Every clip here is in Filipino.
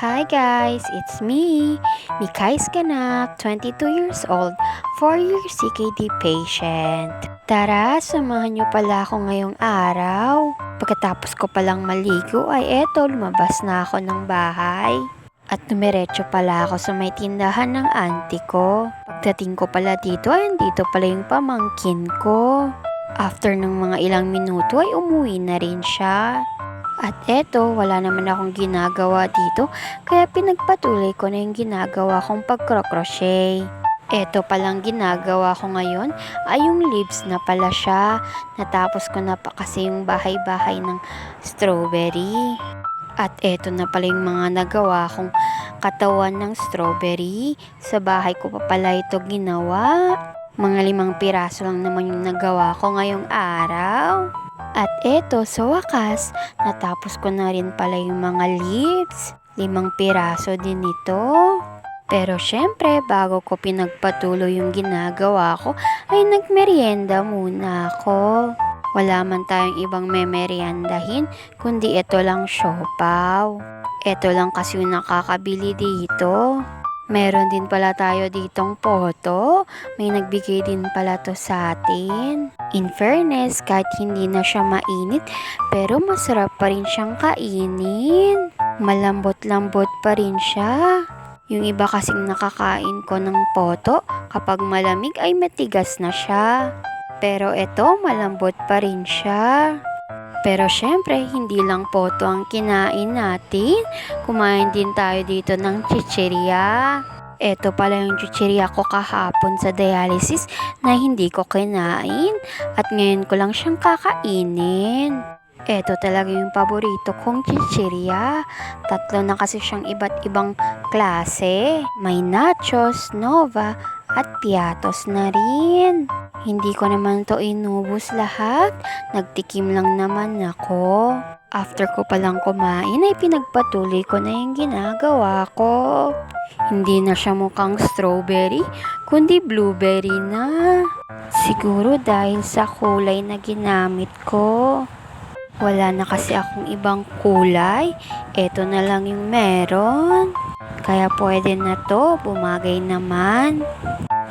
Hi guys, it's me, Mikay Skanak, 22 years old, 4-year CKD patient. Tara, samahan niyo pala ako ngayong araw. Pagkatapos ko palang maligo ay eto, lumabas na ako ng bahay. At dumiretso pala ako sa may tindahan ng auntie ko. Pagdating ko pala dito ay dito pala yung pamangkin ko. After ng mga ilang minuto ay umuwi na rin siya. At eto, wala naman akong ginagawa dito, kaya pinagpatuloy ko na yung ginagawa kong pagkrochet. Eto palang ginagawa ko ngayon ay yung leaves na pala siya. Natapos ko na pa kasi yung bahay-bahay ng strawberry. At eto na pala yung mga nagawa kong katawan ng strawberry. Sa bahay ko pa pala ito ginawa. Mga 5 piraso lang naman yung nagawa ko ngayong araw. At eto, sa wakas, natapos ko na rin pala yung mga leaves. 5 piraso din ito. Pero syempre, bago ko pinagpatuloy yung ginagawa ko, ay nagmerienda muna ako. Wala man tayong ibang memeryendahin, kundi ito lang siopaw. Ito lang kasi yung nakakabili dito. Meron din pala tayo ditong poto. May nagbigay din pala to sa atin. In fairness, kahit hindi na siya mainit, pero masarap pa rin siyang kainin. Malambot-lambot pa rin siya. Yung iba kasing nakakain ko ng poto, kapag malamig ay matigas na siya. Pero ito, malambot pa rin siya. Pero syempre, hindi lang poto ang kinain natin. Kumain din tayo dito ng chichirya. Ito pala yung chichirya ko kahapon sa dialysis na hindi ko kinain. At ngayon ko lang siyang kakainin. Ito talaga yung paborito kong chichirya. 3 na kasi siyang iba't ibang klase. May nachos, nova, at piatos na rin. Hindi ko naman to inubos lahat. Nagtikim lang naman ako. After ko palang kumain ay pinagpatuloy ko na yung ginagawa ko. Hindi na siya mukhang strawberry, kundi blueberry na. Siguro dahil sa kulay na ginamit ko. Wala na kasi akong ibang kulay. Ito na lang yung meron. Kaya pwede na to, bumagay naman.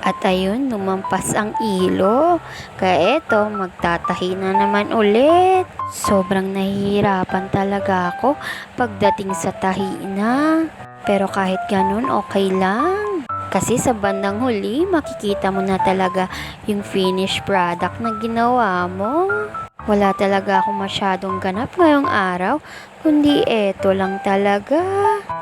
At ayun, lumampas ang ilo. Kaya eto, magtatahi na naman ulit. Sobrang nahihirapan talaga ako pagdating sa tahi na. Pero kahit ganun, okay lang. Kasi sa bandang huli, makikita mo na talaga yung finished product na ginawa mo. Wala talaga akong masyadong ganap ngayong araw, kundi eto lang talaga.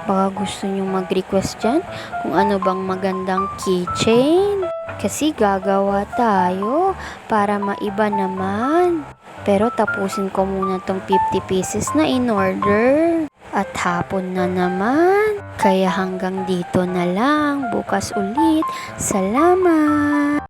Baka gusto nyo mag-request dyan kung ano bang magandang keychain. Kasi gagawa tayo para maiba naman. Pero tapusin ko muna tong 50 pieces na in-order. At hapon na naman. Kaya hanggang dito na lang. Bukas ulit. Salamat!